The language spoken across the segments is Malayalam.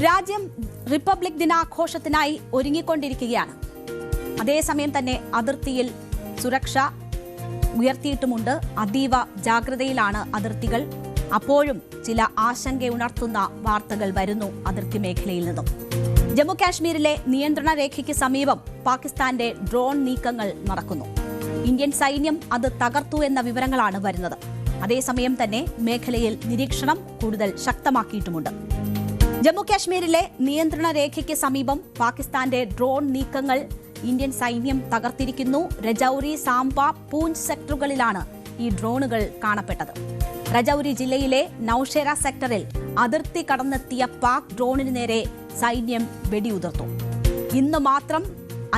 രാജ്യം റിപ്പബ്ലിക് ദിനാഘോഷത്തിനായി ഒരുങ്ങിക്കൊണ്ടിരിക്കുകയാണ്. അതേസമയം തന്നെ അതിർത്തിയിൽ സുരക്ഷ ഉയർത്തിയിട്ടുമുണ്ട്. അതീവ ജാഗ്രതയിലാണ് അതിർത്തികൾ. അപ്പോഴും ചില ആശങ്കയുണർത്തുന്ന വാർത്തകൾ വരുന്നു അതിർത്തി മേഖലയിൽ നിന്നും. ജമ്മു കാശ്മീരിലെ നിയന്ത്രണ രേഖയ്ക്ക് സമീപം പാകിസ്ഥാന്റെ ഡ്രോൺ നീക്കങ്ങൾ നടക്കുന്നു. ഇന്ത്യൻ സൈന്യം അത് തകർത്തു എന്ന വിവരങ്ങളാണ് വരുന്നത്. അതേസമയം തന്നെ മേഖലയിൽ നിരീക്ഷണം കൂടുതൽ ശക്തമാക്കിയിട്ടുമുണ്ട്. ജമ്മു കാശ്മീരിലെ നിയന്ത്രണ രേഖയ്ക്ക് സമീപം പാകിസ്ഥാന്റെ ഡ്രോൺ നീക്കങ്ങൾ ഇന്ത്യൻ സൈന്യം തകർത്തിരിക്കുന്നു. രജൌരി, സാംബ, പൂഞ്ച് സെക്ടറുകളിലാണ് ഈ ഡ്രോണുകൾ കാണപ്പെട്ടത്. രജൌരി ജില്ലയിലെ നൌഷേര സെക്ടറിൽ അതിർത്തി കടന്നെത്തിയ പാക് ഡ്രോണിന് നേരെ സൈന്യം വെടിയുതിർത്തു. ഇന്ന് മാത്രം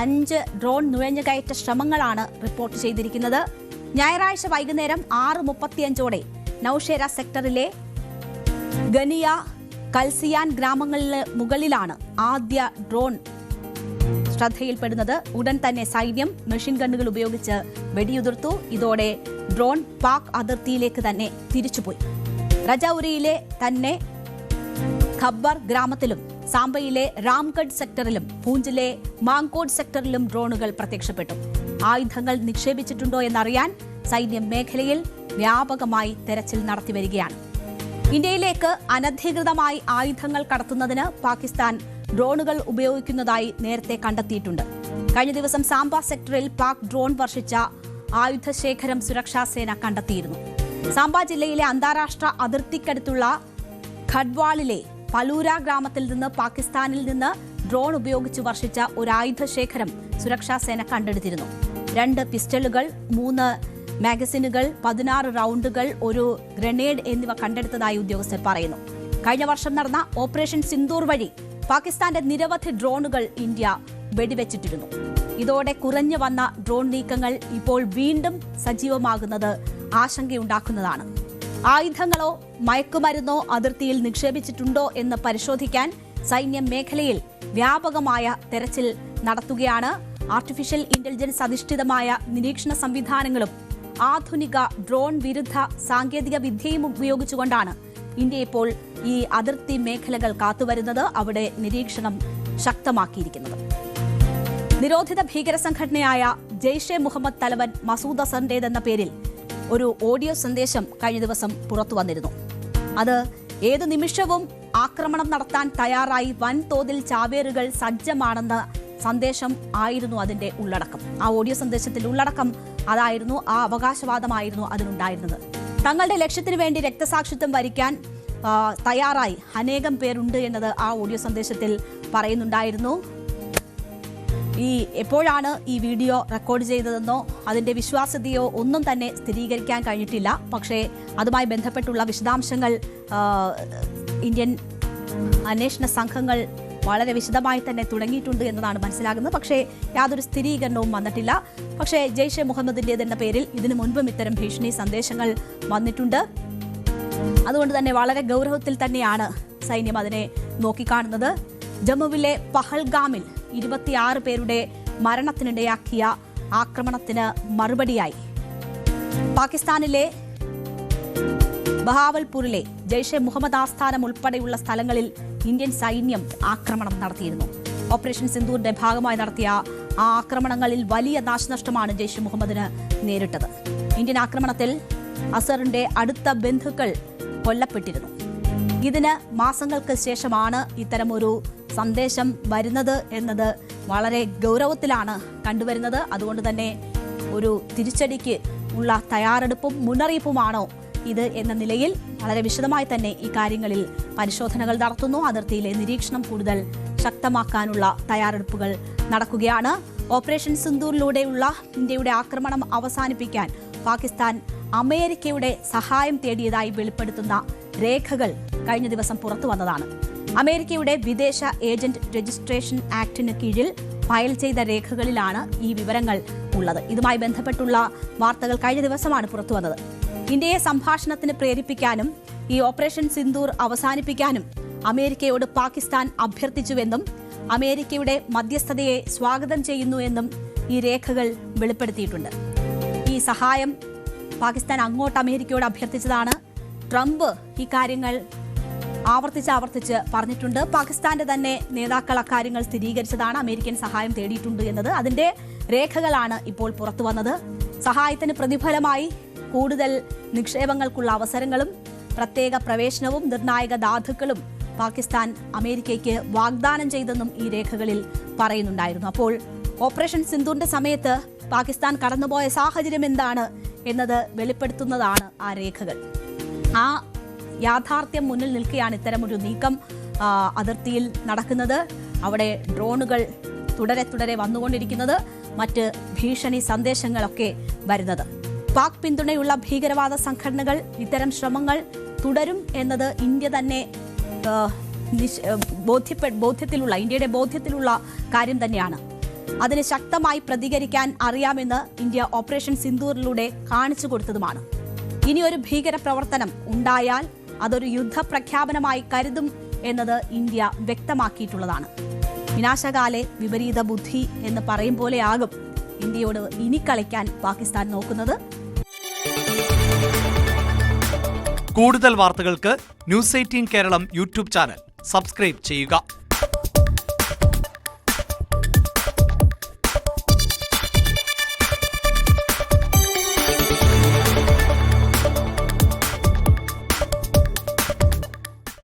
5 ഡ്രോൺ നുഴഞ്ഞുകയറ്റ ശ്രമങ്ങളാണ് റിപ്പോർട്ട് ചെയ്തിരിക്കുന്നത്. ഞായറാഴ്ച വൈകുന്നേരം 6:35 നൌഷേര സെക്ടറിലെ ഗനിയ, കൽസിയാൻ ഗ്രാമങ്ങളിലെ മുകളിലാണ് ആദ്യ ഡ്രോൺ ശ്രദ്ധയിൽപ്പെടുന്നത്. ഉടൻ തന്നെ സൈന്യം മെഷീൻ ഗണ്ണുകൾ ഉപയോഗിച്ച് വെടിയുതിർത്തു. ഇതോടെ ഡ്രോൺ പാക് അതിർത്തിയിലേക്ക് തന്നെ തിരിച്ചുപോയി. രജൌരിയിലെ തന്നെ ഖബ്ബർ ഗ്രാമത്തിലും സാംബയിലെ രാംഗഡ് സെക്ടറിലും പൂഞ്ചിലെ മാങ്കോഡ് സെക്ടറിലും ഡ്രോണുകൾ പ്രത്യക്ഷപ്പെട്ടു. ആയുധങ്ങൾ നിക്ഷേപിച്ചിട്ടുണ്ടോ എന്നറിയാൻ സൈന്യം മേഖലയിൽ വ്യാപകമായി തെരച്ചിൽ നടത്തിവരികയാണ്. ഇന്ത്യയിലേക്ക് അനധികൃതമായി ആയുധങ്ങൾ കടത്തുന്നതിന് പാകിസ്ഥാൻ ഡ്രോണുകൾ ഉപയോഗിക്കുന്നതായി നേരത്തെ കണ്ടെത്തിയിട്ടുണ്ട്. കഴിഞ്ഞ ദിവസം സാംബ സെക്ടറിൽ പാക് ഡ്രോൺ വർഷിച്ച ആയുധശേഖരം സുരക്ഷാസേന കണ്ടെത്തിയിരുന്നു. സാംബ ജില്ലയിലെ അന്താരാഷ്ട്ര അതിർത്തിക്കടുത്തുള്ള ഖഡ്വാളിലെ പലൂര ഗ്രാമത്തിൽ നിന്ന് പാകിസ്ഥാനിൽ നിന്ന് ഡ്രോൺ ഉപയോഗിച്ച് വർഷിച്ച ഒരു ആയുധശേഖരം സുരക്ഷാസേന കണ്ടെടുത്തിരുന്നു. 2 പിസ്റ്റളുകൾ, 3 മാഗസിനുകൾ, 16 റൗണ്ടുകൾ, ഒരു ഗ്രനേഡ് എന്നിവ കണ്ടെടുത്തതായി ഉദ്യോഗസ്ഥർ പറയുന്നു. കഴിഞ്ഞ വർഷം നടന്ന ഓപ്പറേഷൻ സിന്ദൂർ വഴി പാകിസ്ഥാന്റെ നിരവധി ഡ്രോണുകൾ ഇന്ത്യ വെടിവെച്ചിട്ടിരുന്നു. ഇതോടെ കുറഞ്ഞു വന്ന ഡ്രോൺ നീക്കങ്ങൾ ഇപ്പോൾ വീണ്ടും സജീവമാകുന്നത് ആശങ്കയുണ്ടാക്കുന്നതാണ്. ആയുധങ്ങളോ മയക്കുമരുന്നോ അതിർത്തിയിൽ നിക്ഷേപിച്ചിട്ടുണ്ടോ എന്ന് പരിശോധിക്കാൻ സൈന്യം മേഖലയിൽ വ്യാപകമായ തെരച്ചിൽ നടത്തുകയാണ്. ആർട്ടിഫിഷ്യൽ ഇന്റലിജൻസ് അധിഷ്ഠിതമായ നിരീക്ഷണ സംവിധാനങ്ങളും ആധുനിക ഡ്രോൺ വിരുദ്ധ സാങ്കേതിക വിദ്യയും ഉപയോഗിച്ചുകൊണ്ടാണ് ഇന്ത്യ ഇപ്പോൾ ഈ അതിർത്തി മേഖലകൾ കാത്തുവരുന്നത്. അവിടെ നിരീക്ഷണം ശക്തമാക്കിയിരിക്കുന്നത്. നിരോധിത ഭീകര സംഘടനയായ ജെയ്ഷെ മുഹമ്മദ് തലവൻ മസൂദ് അസറിന്റേതെന്ന പേരിൽ ഒരു ഓഡിയോ സന്ദേശം കഴിഞ്ഞ ദിവസം പുറത്തു വന്നിരുന്നു. അത് ഏതു നിമിഷവും ആക്രമണം നടത്താൻ തയ്യാറായി വൻതോതിൽ ചാവേറുകൾ സജ്ജമാണെന്ന സന്ദേശം ആയിരുന്നു അതിന്റെ ഉള്ളടക്കം. ആ ഓഡിയോ സന്ദേശത്തിന്റെ ഉള്ളടക്കം അതായിരുന്നു. ആ അവകാശവാദമായിരുന്നു അതിനുണ്ടായിരുന്നത്. തങ്ങളുടെ ലക്ഷ്യത്തിനു വേണ്ടി രക്തസാക്ഷിത്വം വരിക്കാൻ തയ്യാറായി അനേകം പേരുണ്ട് എന്നത് ആ ഓഡിയോ സന്ദേശത്തിൽ പറയുന്നുണ്ടായിരുന്നു. എപ്പോഴാണ് ഈ വീഡിയോ റെക്കോർഡ് ചെയ്തതെന്നോ അതിന്റെ വിശ്വാസ്യതയോ ഒന്നും തന്നെ സ്ഥിരീകരിക്കാൻ കഴിഞ്ഞിട്ടില്ല. പക്ഷേ അതുമായി ബന്ധപ്പെട്ടുള്ള വിശദാംശങ്ങൾ ഇന്ത്യൻ അന്വേഷണ സംഘങ്ങൾ വളരെ വിശദമായി തന്നെ തുടങ്ങിയിട്ടുണ്ട് എന്നതാണ് മനസ്സിലാകുന്നത്. പക്ഷേ യാതൊരു സ്ഥിരീകരണവും വന്നിട്ടില്ല. പക്ഷേ ജെയ്ഷെ മുഹമ്മദിന്റേതെന്ന പേരിൽ ഇതിനു മുൻപും ഇത്തരം ഭീഷണി സന്ദേശങ്ങൾ വന്നിട്ടുണ്ട്. അതുകൊണ്ട് തന്നെ വളരെ ഗൗരവത്തിൽ തന്നെയാണ് സൈന്യം അതിനെ നോക്കിക്കാണുന്നത്. ജമ്മുവിലെ പഹൽഗാമിൽ 26 പേരുടെ മരണത്തിനിടയാക്കിയ ആക്രമണത്തിന് മറുപടിയായി പാകിസ്ഥാനിലെ ബഹാവൽപൂരിലെ ജെയ്ഷെ മുഹമ്മദ് ആസ്ഥാനം ഉൾപ്പെടെയുള്ള സ്ഥലങ്ങളിൽ ഇന്ത്യൻ സൈന്യം ആക്രമണം നടത്തിയിരുന്നു. ഓപ്പറേഷൻ സിന്ദൂറിന്റെ ഭാഗമായി നടത്തിയ ആ ആക്രമണങ്ങളിൽ വലിയ നാശനഷ്ടമാണ് ജെയ്ഷെ മുഹമ്മദിന് നേരിട്ടത്. ഇന്ത്യൻ ആക്രമണത്തിൽ അസറിന്റെ അടുത്ത ബന്ധുക്കൾ കൊല്ലപ്പെട്ടിരുന്നു. ഇതിന് മാസങ്ങൾക്ക് ശേഷമാണ് ഇത്തരമൊരു സന്ദേശം വരുന്നത് എന്നത് വളരെ ഗൗരവത്തിലാണ് കണ്ടുവരുന്നത്. അതുകൊണ്ട് തന്നെ ഒരു തിരിച്ചടിക്ക് ഉള്ള തയ്യാറെടുപ്പും മുന്നറിയിപ്പുമാണോ ഇത് എന്ന നിലയിൽ വളരെ വിശദമായി തന്നെ ഈ കാര്യങ്ങളിൽ പരിശോധനകൾ നടത്തുന്നു. അതിർത്തിയിലെ നിരീക്ഷണം കൂടുതൽ ശക്തമാക്കാനുള്ള തയ്യാറെടുപ്പുകൾ നടക്കുകയാണ്. ഓപ്പറേഷൻ സിന്ദൂറിലൂടെയുള്ള ഇന്ത്യയുടെ ആക്രമണം അവസാനിപ്പിക്കാൻ പാകിസ്ഥാൻ അമേരിക്കയുടെ സഹായം തേടിയതായി വെളിപ്പെടുത്തുന്ന രേഖകൾ കഴിഞ്ഞ ദിവസം പുറത്തു വന്നതാണ്. അമേരിക്കയുടെ വിദേശ ഏജന്റ് രജിസ്ട്രേഷൻ ആക്ടിന് കീഴിൽ ഫയൽ ചെയ്ത രേഖകളിലാണ് ഈ വിവരങ്ങൾ ഉള്ളത്. ഇതുമായി ബന്ധപ്പെട്ടുള്ള വാർത്തകൾ കഴിഞ്ഞ ദിവസമാണ് പുറത്തു വന്നത്. ഇന്ത്യയെ സംഭാഷണത്തിന് പ്രേരിപ്പിക്കാനും ഈ ഓപ്പറേഷൻ സിന്ദൂർ അവസാനിപ്പിക്കാനും അമേരിക്കയോട് പാകിസ്ഥാൻ അഭ്യർത്ഥിച്ചുവെന്നും അമേരിക്കയുടെ മധ്യസ്ഥതയെ സ്വാഗതം ചെയ്യുന്നുവെന്നും ഈ രേഖകൾ വെളിപ്പെടുത്തിയിട്ടുണ്ട്. ഈ സഹായം പാകിസ്ഥാൻ അങ്ങോട്ട് അമേരിക്കയോട് അഭ്യർത്ഥിച്ചതാണ്. ട്രംപ് ഇക്കാര്യങ്ങൾ ആവർത്തിച്ച് പറഞ്ഞിട്ടുണ്ട്. പാകിസ്ഥാന്റെ തന്നെ നേതാക്കൾ അക്കാര്യങ്ങൾ സ്ഥിരീകരിച്ചതാണ്. അമേരിക്കൻ സഹായം തേടിയിട്ടുണ്ട് എന്നത് അതിന്റെ രേഖകളാണ് ഇപ്പോൾ പുറത്തു വന്നത്. സഹായത്തിന് പ്രതിഫലമായി കൂടുതൽ നിക്ഷേപങ്ങൾക്കുള്ള അവസരങ്ങളും പ്രത്യേക പ്രവേശനവും നിർണായക ധാതുക്കളും പാകിസ്ഥാൻ അമേരിക്കയ്ക്ക് വാഗ്ദാനം ചെയ്തെന്നും ഈ രേഖകളിൽ പറയുന്നുണ്ടായിരുന്നു. അപ്പോൾ ഓപ്പറേഷൻ സിന്ദൂറിന്റെ സമയത്ത് പാകിസ്ഥാൻ കടന്നുപോയ സാഹചര്യം എന്താണ് എന്നത് വെളിപ്പെടുത്തുന്നതാണ് ആ രേഖകൾ. ആ യാഥാർത്ഥ്യം മുന്നിൽ നിൽക്കുകയാണ് ഇത്തരമൊരു നീക്കം അതിർത്തിയിൽ നടക്കുന്നത്. അവിടെ ഡ്രോണുകൾ തുടരെ വന്നുകൊണ്ടിരിക്കുന്നത്, മറ്റ് ഭീഷണി സന്ദേശങ്ങളൊക്കെ വരുന്നത്. പാക് പിന്തുണയുള്ള ഭീകരവാദ സംഘടനകൾ ഇത്തരം ശ്രമങ്ങൾ തുടരും എന്നത് ഇന്ത്യ തന്നെ ഇന്ത്യയുടെ ബോധ്യത്തിലുള്ള കാര്യം തന്നെയാണ്. അതിന് ശക്തമായി പ്രതികരിക്കാൻ അറിയാമെന്ന് ഇന്ത്യ ഓപ്പറേഷൻ സിന്ദൂറിലൂടെ കാണിച്ചു കൊടുത്തതുമാണ്. ഇനി ഒരു ഭീകര പ്രവർത്തനം ഉണ്ടായാൽ അതൊരു യുദ്ധപ്രഖ്യാപനമായി കരുതും എന്നത് ഇന്ത്യ വ്യക്തമാക്കിയിട്ടുള്ളതാണ്. വിനാശകാലെ വിപരീത ബുദ്ധി എന്ന് പറയും പോലെയാകും ഇന്ത്യയോട് ഇനി കളിക്കാൻ പാകിസ്ഥാൻ നോക്കുന്നത്. കൂടുതൽ വാർത്തകൾക്ക് news 18 Keralam YouTube channel subscribe ചെയ്യുക.